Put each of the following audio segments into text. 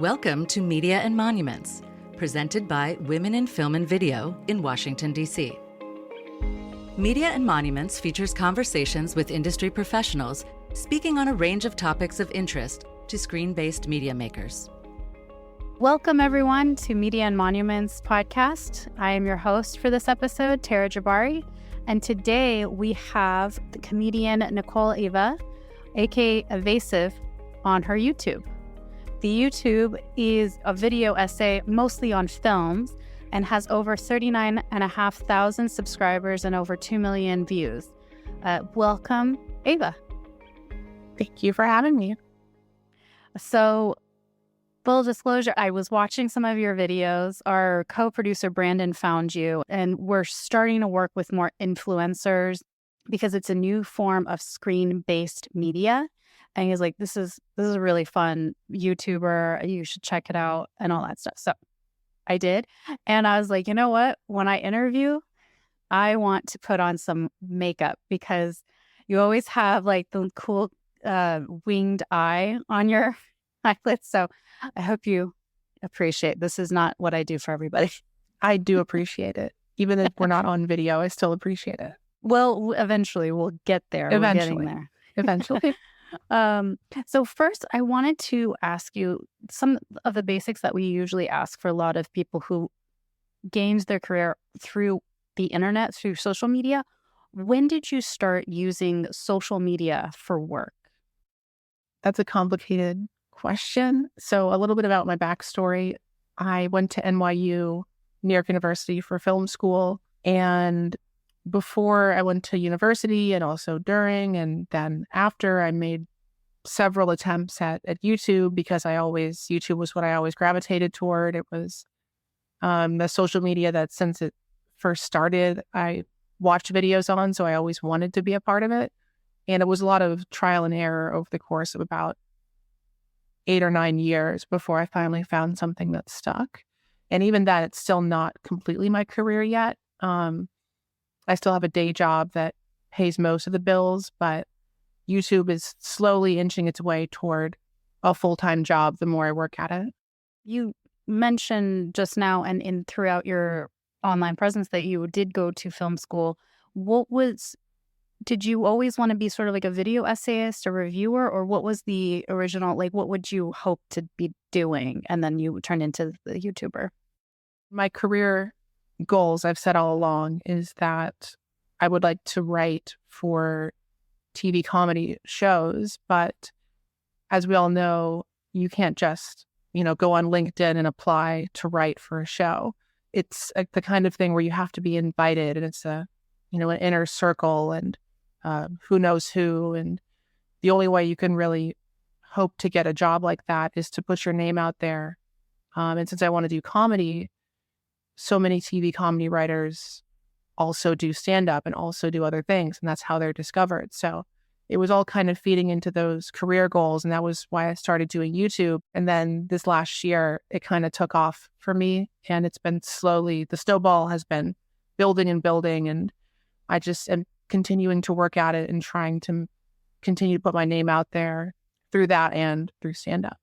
Welcome to Media and Monuments, presented by Women in Film and Video in Washington, D.C. Media and Monuments features conversations with industry professionals speaking on a range of topics of interest to screen-based media makers. Welcome, everyone, to Media and Monuments podcast. I am your host for this episode, Tara Jabari, and today we have the comedian Nicole Eva, aka Evasive, on her YouTube. The YouTube is a video essay mostly on films and has over 39,500 subscribers and over 2 million views. Welcome, Eva. Thank you for having me. So, full disclosure, I was watching some of your videos. Our co-producer Brandon found you, and we're starting to work with more influencers because it's a new form of screen-based media. And he's like, this is a really fun YouTuber. You should check it out and all that stuff. So I did. And I was like, you know what? When I interview, I want to put on some makeup because you always have like the cool winged eye on your eyelids. So I hope you appreciate this. Is not what I do for everybody. I do appreciate it. Even if we're not on video, I still appreciate it. Well, eventually we'll get there. Eventually. We're getting there. Eventually. So first, I wanted to ask you some of the basics that we usually ask for a lot of people who gained their career through the internet, through social media. When did you start using social media for work? That's a complicated question. So a little bit about my backstory. I went to NYU, New York University, for film school. And before I went to university and also during and then after, I made several attempts at YouTube because YouTube was what I always gravitated toward. It was the social media that since it first started, I watched videos on. So I always wanted to be a part of it. And it was a lot of trial and error over the course of about 8 or 9 years before I finally found something that stuck. And even that, it's still not completely my career yet. I still have a day job that pays most of the bills, but YouTube is slowly inching its way toward a full-time job the more I work at it. You mentioned just now and throughout your online presence that you did go to film school. Did you always want to be sort of like a video essayist, a reviewer, or what was the original, like what would you hope to be doing? And then you turned into the YouTuber. My career goals, I've said all along, is that I would like to write for TV comedy shows, but as we all know, you can't just, go on LinkedIn and apply to write for a show. It's the kind of thing where you have to be invited, and it's an inner circle, and who knows who, and the only way you can really hope to get a job like that is to put your name out there. And since I want to do comedy, so many TV comedy writers also do stand-up and also do other things, and that's how they're discovered. So it was all kind of feeding into those career goals, and that was why I started doing YouTube. And then this last year, it kind of took off for me, and it's been slowly, the snowball has been building and building, and I just am continuing to work at it and trying to continue to put my name out there through that and through stand-up.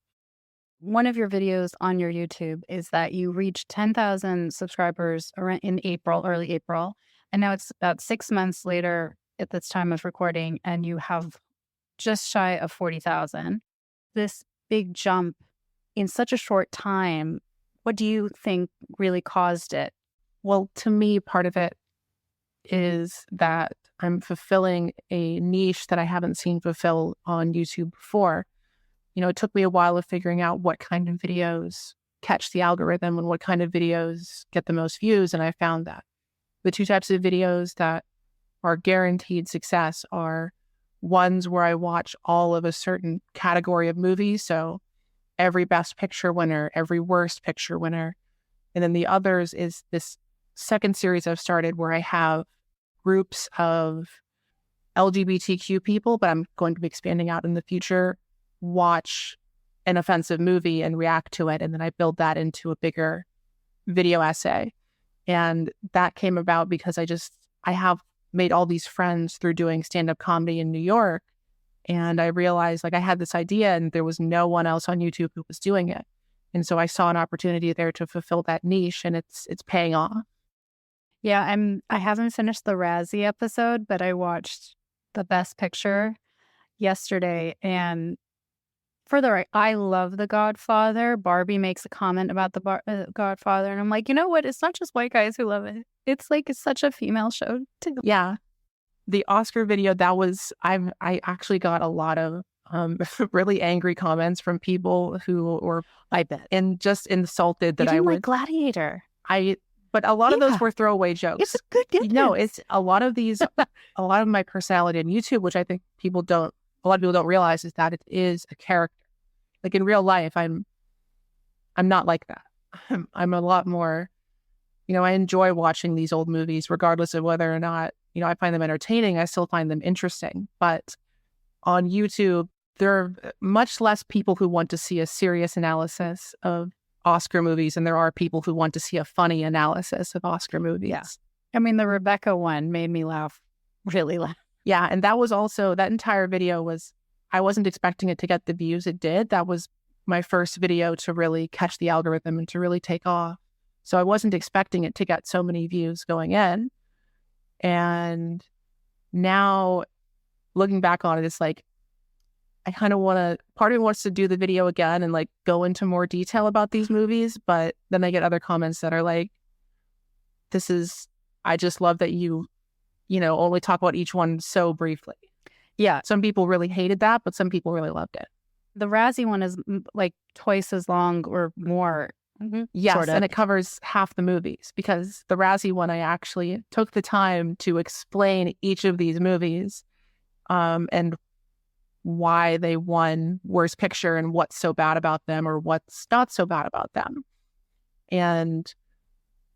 One of your videos on your YouTube is that you reached 10,000 subscribers in early April, and now it's about 6 months later at this time of recording, and you have just shy of 40,000. This big jump in such a short time, what do you think really caused it? Well, to me, part of it is that I'm fulfilling a niche that I haven't seen fulfilled on YouTube before. It took me a while of figuring out what kind of videos catch the algorithm and what kind of videos get the most views. And I found that the two types of videos that are guaranteed success are ones where I watch all of a certain category of movies. So every best picture winner, every worst picture winner. And then the others is this second series I've started where I have groups of LGBTQ people, but I'm going to be expanding out in the future, watch an offensive movie and react to it. And then I build that into a bigger video essay. And that came about because I have made all these friends through doing stand-up comedy in New York. And I realized I had this idea and there was no one else on YouTube who was doing it. And so I saw an opportunity there to fulfill that niche, and it's paying off. Yeah, I haven't finished the Razzie episode, but I watched the Best Picture yesterday, and for the I love The Godfather. Barbie makes a comment about the Godfather, and I'm like, you know what? It's not just white guys who love it. It's such a female show too. Yeah, the Oscar video, that was I actually got a lot of really angry comments from people who were, I bet, and just insulted that you didn't I would like Gladiator. But a lot of those were throwaway jokes. It's a good difference. No, it's a lot of these, a lot of my personality on YouTube, which I think a lot of people don't realize, is that it is a character. Like in real life, I'm not like that. I'm a lot more, I enjoy watching these old movies, regardless of whether or not, I find them entertaining. I still find them interesting. But on YouTube, there are much less people who want to see a serious analysis of Oscar movies, and there are people who want to see a funny analysis of Oscar movies. Yeah. I mean, the Rebecca one made me laugh, really laugh. Yeah, and that was also, that entire video was, I wasn't expecting it to get the views it did. That was my first video to really catch the algorithm and to really take off. So I wasn't expecting it to get so many views going in. And now looking back on it, it's like, I kind of part of me wants to do the video again and like go into more detail about these movies. But then I get other comments that are like, I just love that you only talk about each one so briefly. Yeah. Some people really hated that, but some people really loved it. The Razzie one is like twice as long or more. Mm-hmm. Yes, sort of. And it covers half the movies, because the Razzie one, I actually took the time to explain each of these movies and why they won Worst Picture and what's so bad about them or what's not so bad about them. And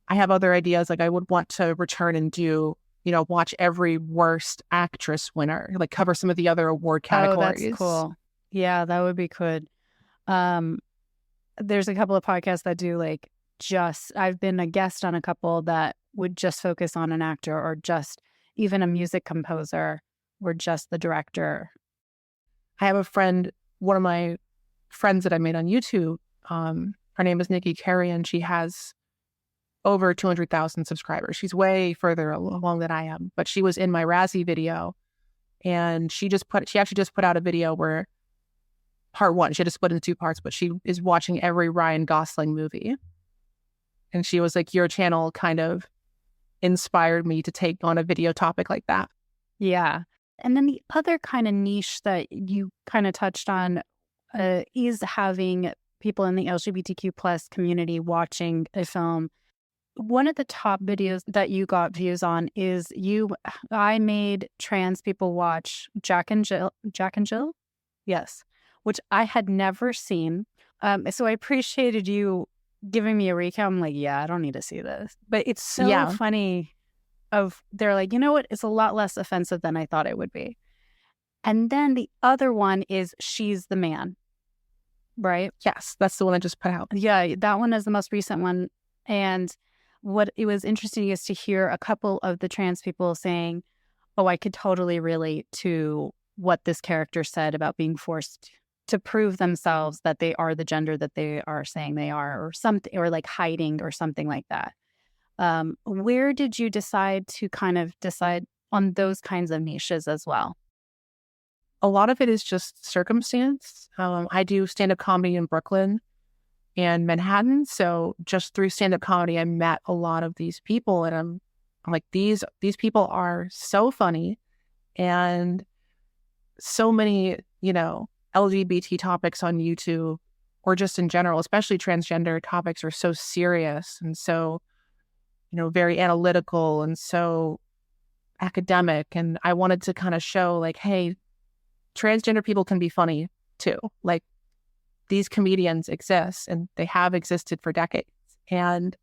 I have other ideas. Like I would want to return and do, watch every Worst Actress winner, like cover some of the other award categories. Oh, that's cool. Yeah, that would be good. There's a couple of podcasts that do I've been a guest on a couple that would just focus on an actor or just even a music composer or just the director. I have a friend, one of my friends that I made on YouTube, her name is Nikki Carey, and she has over 200,000 subscribers. She's way further along than I am, but she was in my Razzie video, and she actually just put out a video where part one, she had to split into two parts, but she is watching every Ryan Gosling movie. And she was like, your channel kind of inspired me to take on a video topic like that. Yeah. And then the other kind of niche that you kind of touched on is having people in the LGBTQ plus community watching a film. One of the top videos that you got views on is I made trans people watch Jack and Jill. Yes. Which I had never seen. So I appreciated you giving me a recap. I'm like, yeah, I don't need to see this. But it's so funny. They're like, you know what? It's a lot less offensive than I thought it would be. And then the other one is She's the Man, right? Yes, that's the one I just put out. Yeah, that one is the most recent one. And what it was interesting is to hear a couple of the trans people saying, oh, I could totally relate to what this character said about being forced to prove themselves that they are the gender that they are saying they are, or something, or like hiding or something like that. Where did you decide on those kinds of niches as well? A lot of it is just circumstance. I do stand-up comedy in Brooklyn and Manhattan. So just through stand-up comedy, I met a lot of these people, and I'm like, these people are so funny, and so many, LGBT topics on YouTube, or just in general, especially transgender topics, are so serious and so, very analytical and so academic. And I wanted to kind of show like, hey, transgender people can be funny too. Like, these comedians exist, and they have existed for decades. And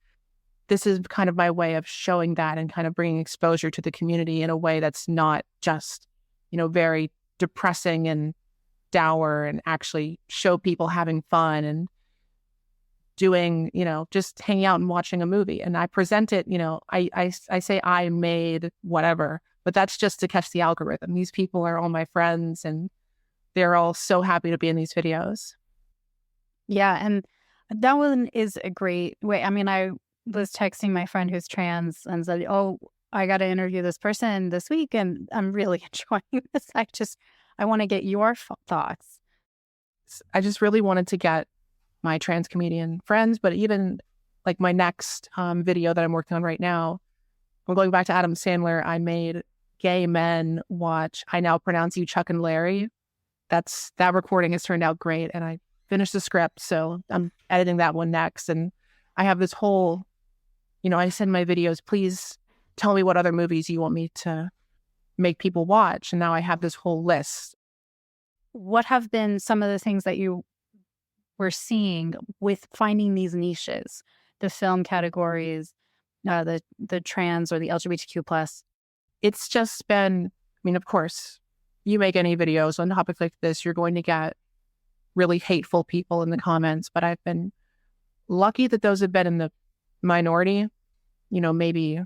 this is kind of my way of showing that and kind of bringing exposure to the community in a way that's not just, very depressing and dour, and actually show people having fun and doing, just hanging out and watching a movie. And I present it, I say I made whatever, but that's just to catch the algorithm. These people are all my friends, and they're all so happy to be in these videos. Yeah. And That one is a great way. I mean, I was texting my friend who's trans and said, "Oh, I got to interview this person this week, and I'm really enjoying this. I want to get your thoughts." I just really wanted to get my trans comedian friends, but even like my next video that I'm working on right now, I'm going back to Adam Sandler. I made gay men watch I Now Pronounce You Chuck and Larry. That recording has turned out great, and I finished the script, so I'm editing that one next. And I have this whole, I send my videos, please tell me what other movies you want me to make people watch. And now I have this whole list. What have been some of the things that you were seeing with finding these niches, the film categories, the trans or the LGBTQ plus? It's just been, of course, you make any videos on topics like this, you're going to get really hateful people in the comments, but I've been lucky that those have been in the minority, maybe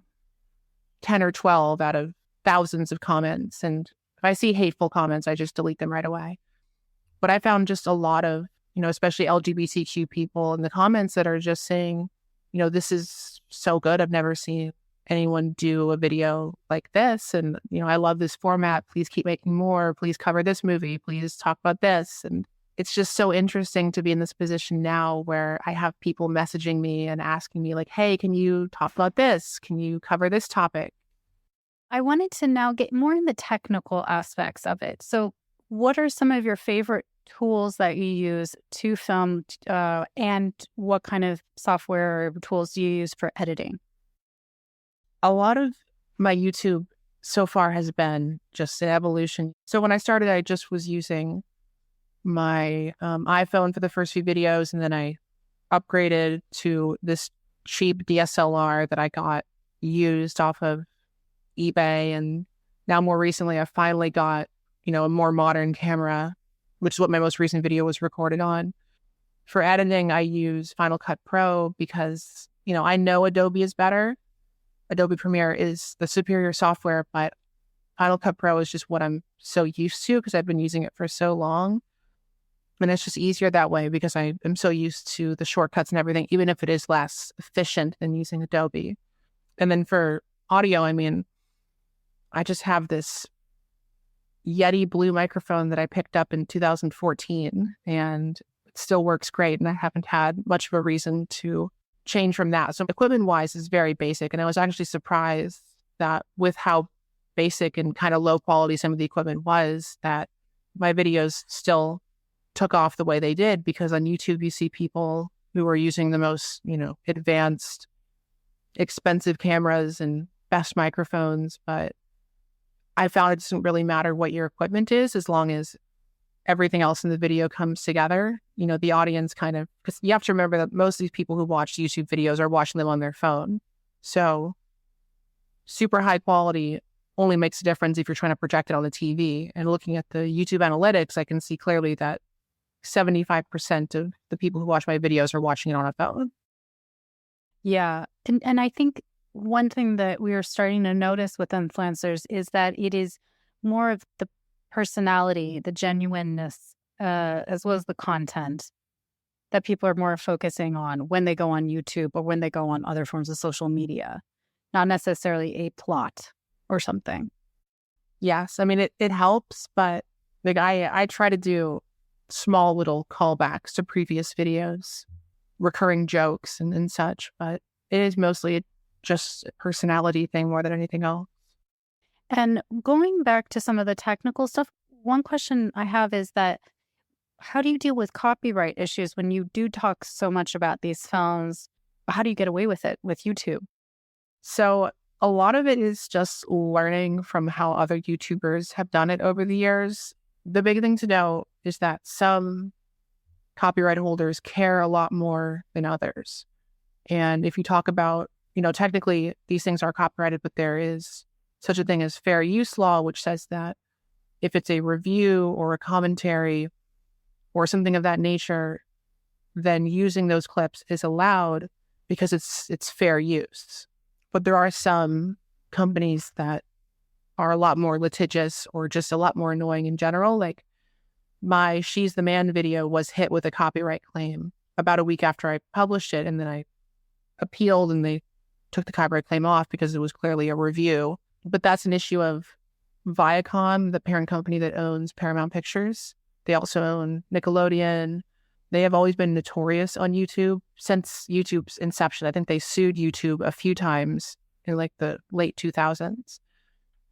10 or 12 out of thousands of comments. And if I see hateful comments, I just delete them right away. But I found just a lot of, especially LGBTQ people in the comments that are just saying, this is so good. I've never seen anyone do a video like this. And, I love this format. Please keep making more. Please cover this movie. Please talk about this. And it's just so interesting to be in this position now where I have people messaging me and asking me like, hey, can you talk about this? Can you cover this topic? I wanted to now get more in the technical aspects of it. So what are some of your favorite tools that you use to film, and what kind of software or tools do you use for editing? A lot of my YouTube so far has been just an evolution. So when I started, I just was using my iPhone for the first few videos, and then I upgraded to this cheap DSLR that I got used off of eBay. And now more recently, I finally got, a more modern camera, which is what my most recent video was recorded on. For editing, I use Final Cut Pro because, I know Adobe is better. Adobe Premiere is the superior software, but Final Cut Pro is just what I'm so used to because I've been using it for so long. And it's just easier that way because I am so used to the shortcuts and everything, even if it is less efficient than using Adobe. And then for audio, I just have this Yeti Blue microphone that I picked up in 2014, and it still works great. And I haven't had much of a reason to change from that. So equipment-wise is very basic. And I was actually surprised that with how basic and kind of low quality some of the equipment was, that my videos still took off the way they did, because on YouTube, you see people who are using the most, advanced, expensive cameras and best microphones. But I found it doesn't really matter what your equipment is, as long as everything else in the video comes together. The audience because you have to remember that most of these people who watch YouTube videos are watching them on their phone. So super high quality only makes a difference if you're trying to project it on the TV. And looking at the YouTube analytics, I can see clearly that 75% of the people who watch my videos are watching it on a phone. Yeah. And I think one thing that we are starting to notice with influencers is that it is more of the personality, the genuineness, as well as the content that people are more focusing on when they go on YouTube or when they go on other forms of social media, not necessarily a plot or something. Yes. It helps, but I try to do small little callbacks to previous videos, recurring jokes and such, but it is mostly just a personality thing more than anything else. And going back to some of the technical stuff, one question I have is that how do you deal with copyright issues when you do talk so much about these films? How do you get away with it with YouTube? So a lot of it is just learning from how other YouTubers have done it over the years. The big thing to know is that some copyright holders care a lot more than others. And if you talk about, technically these things are copyrighted, but there is such a thing as fair use law, which says that if it's a review or a commentary or something of that nature, then using those clips is allowed because it's fair use. But there are some companies that are a lot more litigious or just a lot more annoying in general. Like my She's the Man video was hit with a copyright claim about a week after I published it, and then I appealed and they took the copyright claim off because it was clearly a review. But that's an issue of Viacom, the parent company that owns Paramount Pictures. They also own Nickelodeon. They have always been notorious on YouTube since YouTube's inception. I think they sued YouTube a few times in like the late 2000s.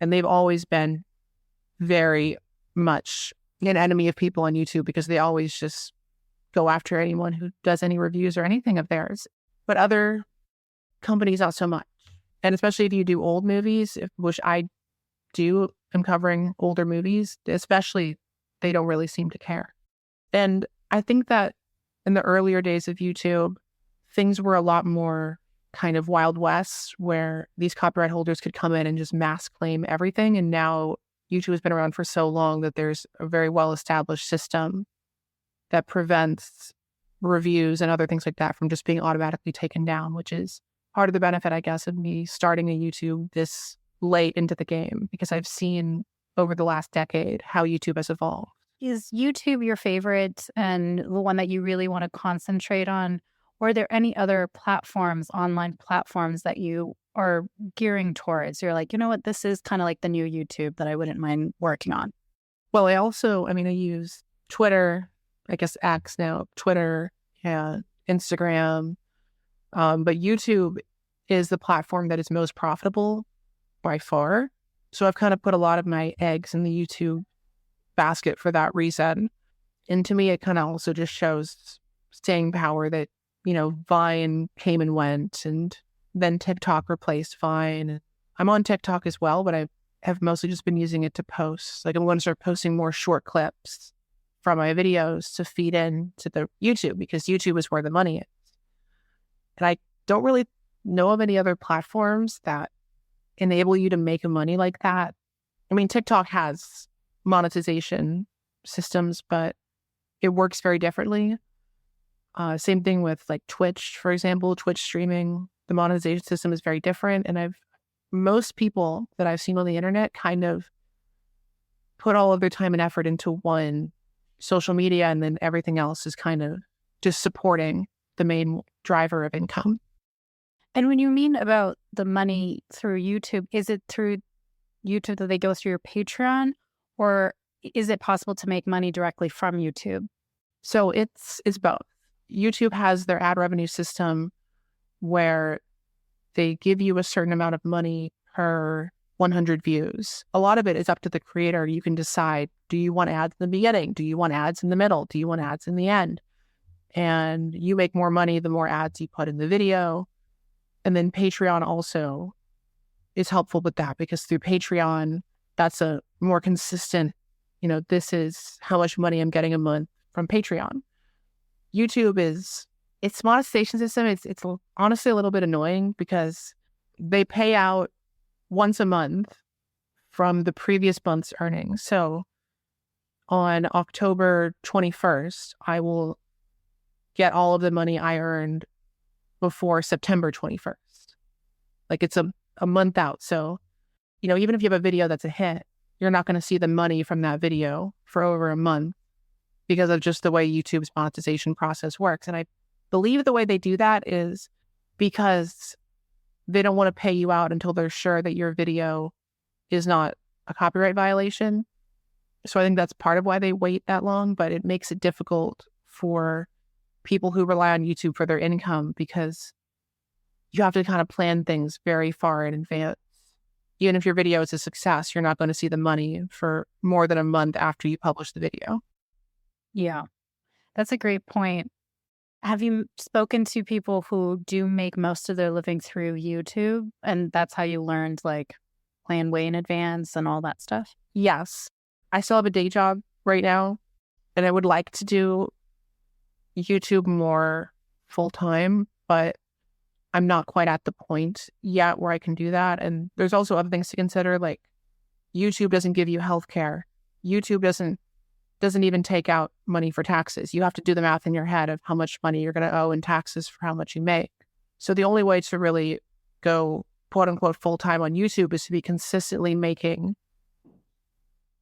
And they've always been very much an enemy of people on YouTube because they always just go after anyone who does any reviews or anything of theirs. But other companies, not so much. And especially if you do old movies, which I do, I'm covering older movies, especially, they don't really seem to care. And I think that in the earlier days of YouTube, things were a lot more kind of Wild West, where these copyright holders could come in and just mass claim everything. And now YouTube has been around for so long that there's a very well-established system that prevents reviews and other things like that from just being automatically taken down, which is part of the benefit, I guess, of me starting a YouTube this late into the game, because I've seen over the last decade how YouTube has evolved. Is YouTube your favorite and the one that you really want to concentrate on? Or are there any other platforms, online platforms that you are gearing towards? You're like, you know what, this is kind of like the new YouTube that I wouldn't mind working on. Well, I use Twitter, I guess X now, Twitter and Instagram. But YouTube is the platform that is most profitable by far. So I've kind of put a lot of my eggs in the YouTube basket for that reason. And to me, it kind of also just shows staying power that, Vine came and went, and then TikTok replaced Vine. I'm on TikTok as well, but I have mostly just been using it to post. Like, I'm going to start posting more short clips from my videos to feed into the YouTube, because YouTube is where the money is. And I don't really know of any other platforms that enable you to make money like that. I mean, TikTok has monetization systems, but it works very differently. Same thing with like Twitch, for example. Twitch streaming, the monetization system is very different. And most people that I've seen on the internet kind of put all of their time and effort into one social media, and then everything else is kind of just supporting the main driver of income. And when you mean about the money through YouTube, is it through YouTube that they go through your Patreon, or is it possible to make money directly from YouTube? So it's both. YouTube has their ad revenue system where they give you a certain amount of money per 100 views. A lot of it is up to the creator. You can decide, do you want ads in the beginning? Do you want ads in the middle? Do you want ads in the end? And you make more money the more ads you put in the video. And then Patreon also is helpful with that, because through Patreon, that's a more consistent, this is how much money I'm getting a month from Patreon. YouTube its monetization system, it's honestly a little bit annoying, because they pay out once a month from the previous month's earnings. So on October 21st, I will get all of the money I earned before September 21st. Like, it's a month out. So, even if you have a video that's a hit, you're not going to see the money from that video for over a month, because of just the way YouTube's monetization process works. And I believe the way they do that is because they don't want to pay you out until they're sure that your video is not a copyright violation. So I think that's part of why they wait that long, but it makes it difficult for people who rely on YouTube for their income, because you have to kind of plan things very far in advance. Even if your video is a success, you're not going to see the money for more than a month after you publish the video. Yeah, that's a great point. Have you spoken to people who do make most of their living through YouTube, and that's how you learned like plan way in advance and all that stuff? Yes. I still have a day job right now, and I would like to do YouTube more full time, but I'm not quite at the point yet where I can do that. And there's also other things to consider, like YouTube doesn't give you healthcare. YouTube doesn't even take out money for taxes. You have to do the math in your head of how much money you're going to owe in taxes for how much you make. So the only way to really go quote unquote full time on YouTube is to be consistently making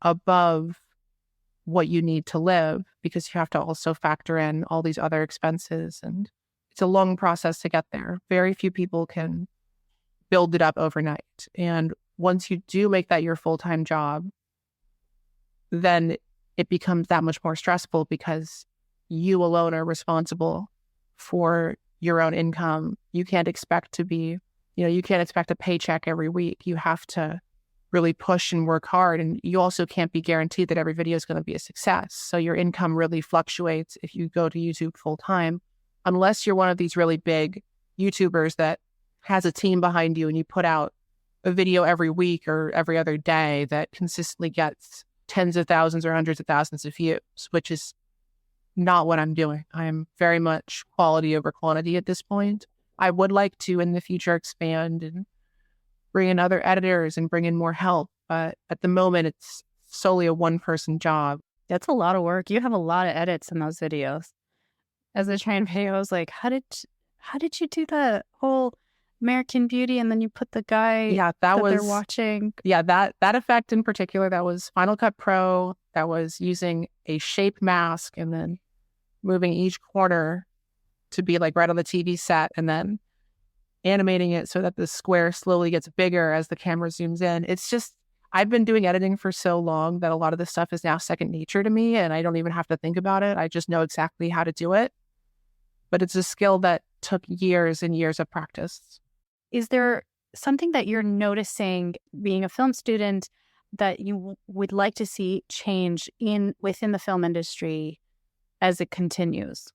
above what you need to live, because you have to also factor in all these other expenses. And it's a long process to get there. Very few people can build it up overnight. And once you do make that your full-time job, then it becomes that much more stressful because you alone are responsible for your own income. You can't expect to be, you can't expect a paycheck every week. You have to really push and work hard. And you also can't be guaranteed that every video is going to be a success. So your income really fluctuates if you go to YouTube full time, unless you're one of these really big YouTubers that has a team behind you and you put out a video every week or every other day that consistently gets tens of thousands or hundreds of thousands of views, which is not what I'm doing. I'm very much quality over quantity at this point. I would like to in the future expand and bring in other editors and bring in more help. But at the moment, it's solely a one-person job. That's a lot of work. You have a lot of edits in those videos. As a trained video, I was like, how did you do that whole American Beauty, and then you put the guy that they're watching? Yeah, that effect in particular, that was Final Cut Pro. That was using a shape mask and then moving each corner to be like right on the TV set, and then animating it so that the square slowly gets bigger as the camera zooms in. It's just, I've been doing editing for so long that a lot of this stuff is now second nature to me, and I don't even have to think about it. I just know exactly how to do it. But it's a skill that took years and years of practice. Is there something that you're noticing being a film student that you would like to see change within the film industry as it continues?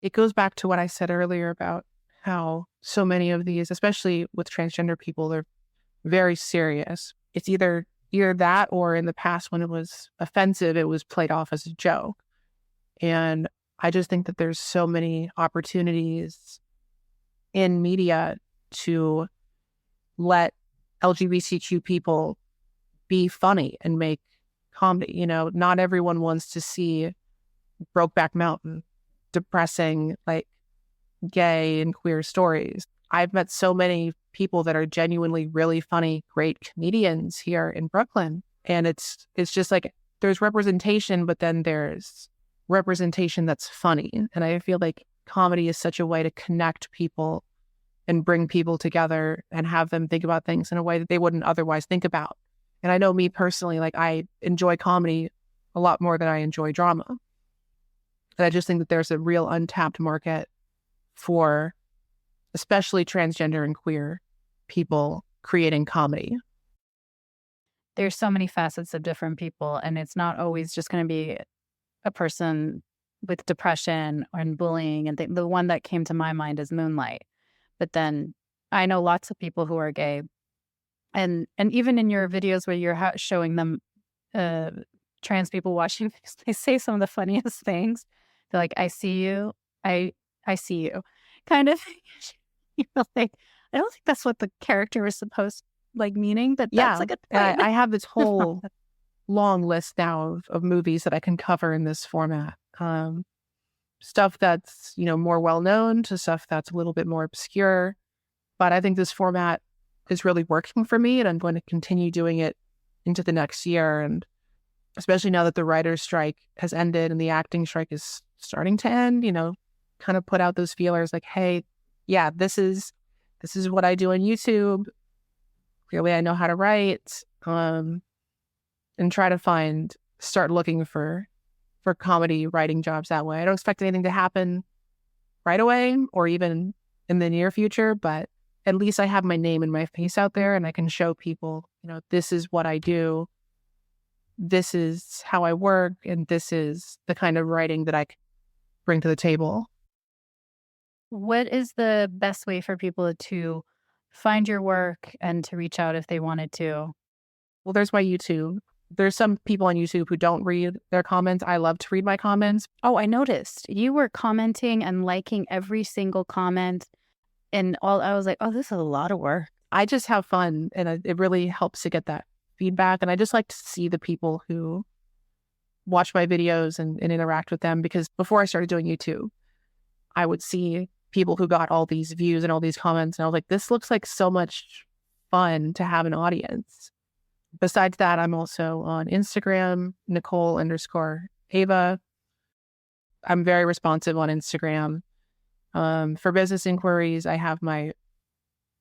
It goes back to what I said earlier about how so many of these, especially with transgender people, they're very serious. It's either that, or in the past when it was offensive, it was played off as a joke. And I just think that there's so many opportunities in media to let LGBTQ people be funny and make comedy. Not everyone wants to see Brokeback Mountain, depressing, like gay and queer stories. I've met so many people that are genuinely really funny, great comedians here in Brooklyn. And it's just like, there's representation, but then there's representation that's funny. And I feel like comedy is such a way to connect people and bring people together and have them think about things in a way that they wouldn't otherwise think about. And I know me personally, like I enjoy comedy a lot more than I enjoy drama. And I just think that there's a real untapped market for especially transgender and queer people creating comedy. There's so many facets of different people, and it's not always just going to be a person with depression and bullying. And the one that came to my mind is Moonlight. But then I know lots of people who are gay. And even in your videos where you're showing them trans people watching, they say some of the funniest things. They're like, I see you. I see you. Kind of. I don't think that's what the character was supposed meaning, but that's a good point. I have this whole long list now of movies that I can cover in this format. Stuff that's, more well-known to stuff that's a little bit more obscure. But I think this format is really working for me, and I'm going to continue doing it into the next year. And especially now that the writer's strike has ended and the acting strike is starting to end, kind of put out those feelers like, hey, yeah, this is what I do on YouTube. Clearly I know how to write, and try to start looking for comedy writing jobs that way. I don't expect anything to happen right away or even in the near future, but at least I have my name and my face out there, and I can show people, this is what I do. This is how I work, and this is the kind of writing that I can bring to the table. What is the best way for people to find your work and to reach out if they wanted to? Well, there's my YouTube. There's some people on YouTube who don't read their comments. I love to read my comments. Oh, I noticed you were commenting and liking every single comment. And I was like, oh, this is a lot of work. I just have fun, and it really helps to get that feedback. And I just like to see the people who watch my videos and interact with them, because before I started doing YouTube, I would see people who got all these views and all these comments, and I was like, this looks like so much fun to have an audience. besides that, I'm also on Instagram, Nicole_Ava. I'm very responsive on Instagram. For business inquiries, I have my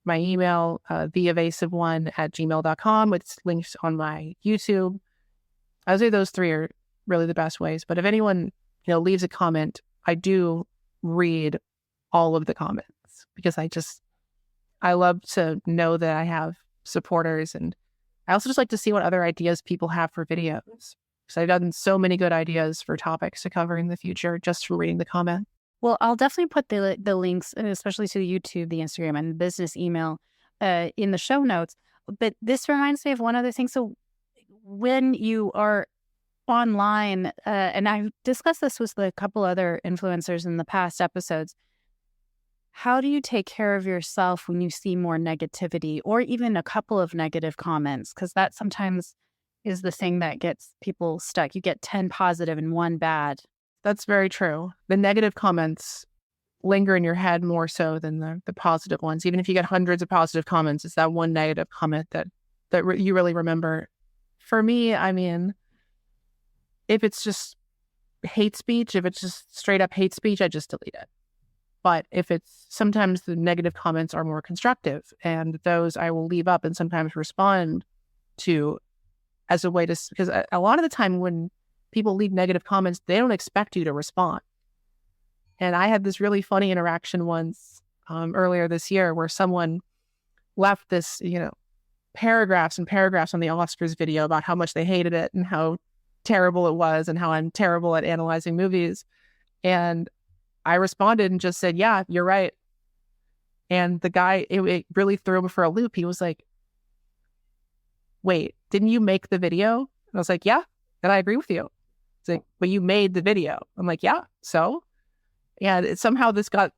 email, theevasive1@gmail.com, with links on my YouTube. I would say those three are really the best ways. But if anyone, leaves a comment, I do read all of the comments because I love to know that I have supporters. And I also just like to see what other ideas people have for videos. Because I've gotten so many good ideas for topics to cover in the future just from reading the comments. Well, I'll definitely put the links, especially to the YouTube, the Instagram, and the business email in the show notes. But this reminds me of one other thing. So when you are online, and I've discussed this with a couple other influencers in the past episodes, how do you take care of yourself when you see more negativity or even a couple of negative comments? Because that sometimes is the thing that gets people stuck. You get 10 positive and 1 bad. That's very true. The negative comments linger in your head more so than the positive ones. Even if you get hundreds of positive comments, it's that one negative comment that you really remember. For me, I mean, if it's just hate speech, if it's just straight up hate speech, I just delete it. But if it's, sometimes the negative comments are more constructive, and those I will leave up and sometimes respond to as a way to, because a lot of the time when people leave negative comments, they don't expect you to respond. And I had this really funny interaction once earlier this year where someone left this, paragraphs and paragraphs on the Oscars video about how much they hated it and how terrible it was and how I'm terrible at analyzing movies. And I responded and just said, yeah, you're right. And the guy, it really threw him for a loop. He was like, wait, didn't you make the video? And I was like, yeah, and I agree with you. It's like, but you made the video. I'm like, yeah, so? And somehow this guy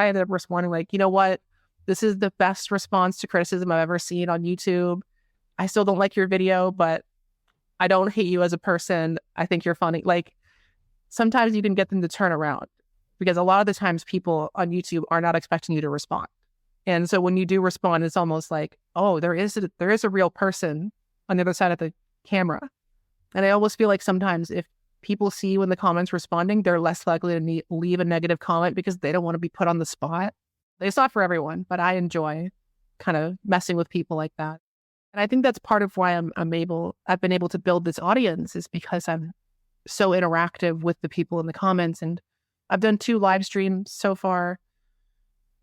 ended up responding like, you know what? This is the best response to criticism I've ever seen on YouTube. I still don't like your video, but I don't hate you as a person. I think you're funny. Like, sometimes you can get them to turn around because a lot of the times people on YouTube are not expecting you to respond. And so when you do respond, it's almost like, oh, there is a real person on the other side of the camera. And I almost feel like sometimes if people see you in the comments responding, they're less likely to leave a negative comment because they don't want to be put on the spot. It's not for everyone, but I enjoy kind of messing with people like that. And I think that's part of why I've been able to build this audience, is because I'm so interactive with the people in the comments. And I've done 2 live streams so far,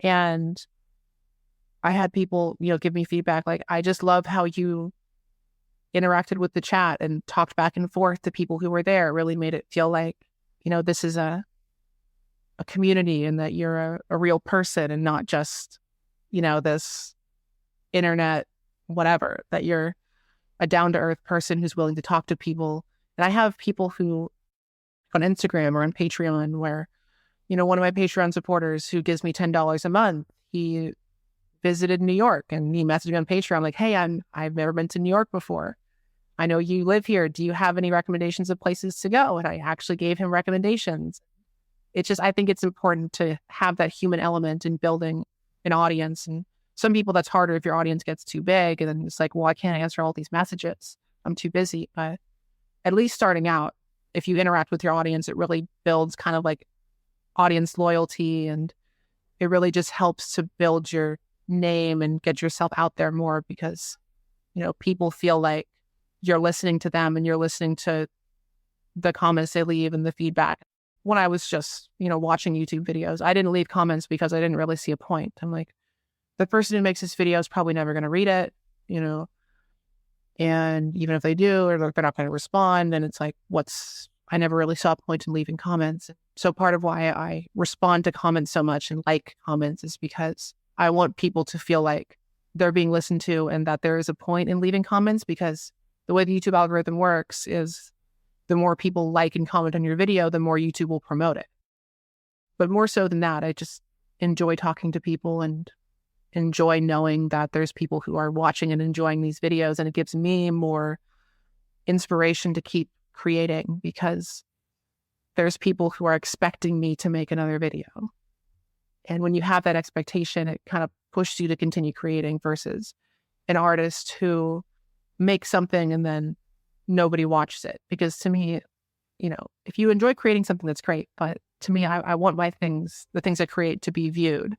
and I had people, give me feedback like, I just love how you interacted with the chat and talked back and forth to people who were there. It really made it feel like, this is a community and that you're a real person and not just, this internet, whatever, that you're a down-to-earth person who's willing to talk to people. And I have people who on Instagram or on Patreon where, one of my Patreon supporters who gives me $10 a month, he visited New York and he messaged me on Patreon like, hey, I've never been to New York before. I know you live here. Do you have any recommendations of places to go? And I actually gave him recommendations. It's just, I think it's important to have that human element in building an audience. And some people that's harder if your audience gets too big and then it's like, well, I can't answer all these messages. I'm too busy. But at least starting out, if you interact with your audience, it really builds kind of like audience loyalty, and it really just helps to build your name and get yourself out there more because, people feel like you're listening to them and you're listening to the comments they leave and the feedback. When I was just, watching YouTube videos, I didn't leave comments because I didn't really see a point. I'm like, the person who makes this video is probably never going to read it, and even if they do, or they're not going to respond. And it's like, I never really saw a point in leaving comments. So part of why I respond to comments so much and like comments is because I want people to feel like they're being listened to and that there is a point in leaving comments, because the way the YouTube algorithm works is the more people like and comment on your video, the more YouTube will promote it. But more so than that, I just enjoy talking to people and enjoy knowing that there's people who are watching and enjoying these videos, and it gives me more inspiration to keep creating because there's people who are expecting me to make another video. And when you have that expectation, it kind of pushes you to continue creating versus an artist who make something and then nobody watches it. Because to me, if you enjoy creating something, that's great. But to me, I want the things I create to be viewed,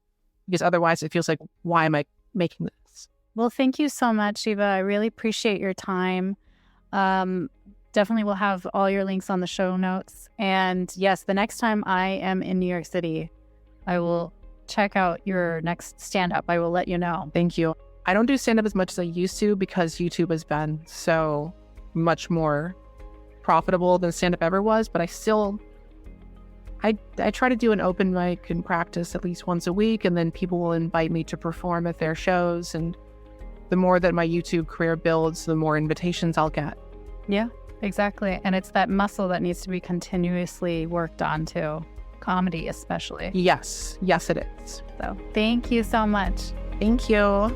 because otherwise it feels like, why am I making this? Well, thank you so much, Eva. I really appreciate your time. Definitely will have all your links on the show notes. And yes, the next time I am in New York City, I will check out your next stand-up. I will let you know. Thank you. I don't do stand-up as much as I used to because YouTube has been so much more profitable than stand-up ever was, but I try to do an open mic and practice at least once a week, and then people will invite me to perform at their shows, and the more that my YouTube career builds, the more invitations I'll get. Yeah, exactly. And it's that muscle that needs to be continuously worked on too. Comedy especially. Yes, it is. So thank you so much. Thank you.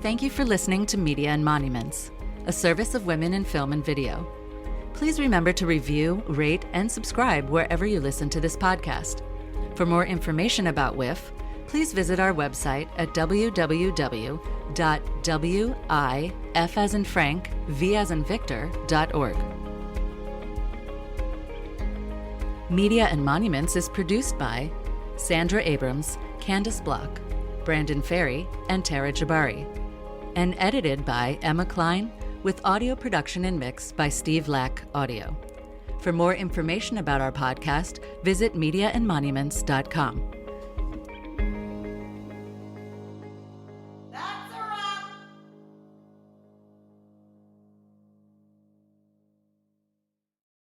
Thank you for listening to Media and Monuments, a service of women in film and video. Please remember to review, rate, and subscribe wherever you listen to this podcast. For more information about WIF, please visit our website at www.wif as in Frank, V as in Victor.org. Media and Monuments is produced by Sandra Abrams, Candace Block, Brandon Ferry, and Tara Jabari, and edited by Emma Klein, with audio production and mix by Steve Lack Audio. For more information about our podcast, visit mediaandmonuments.com.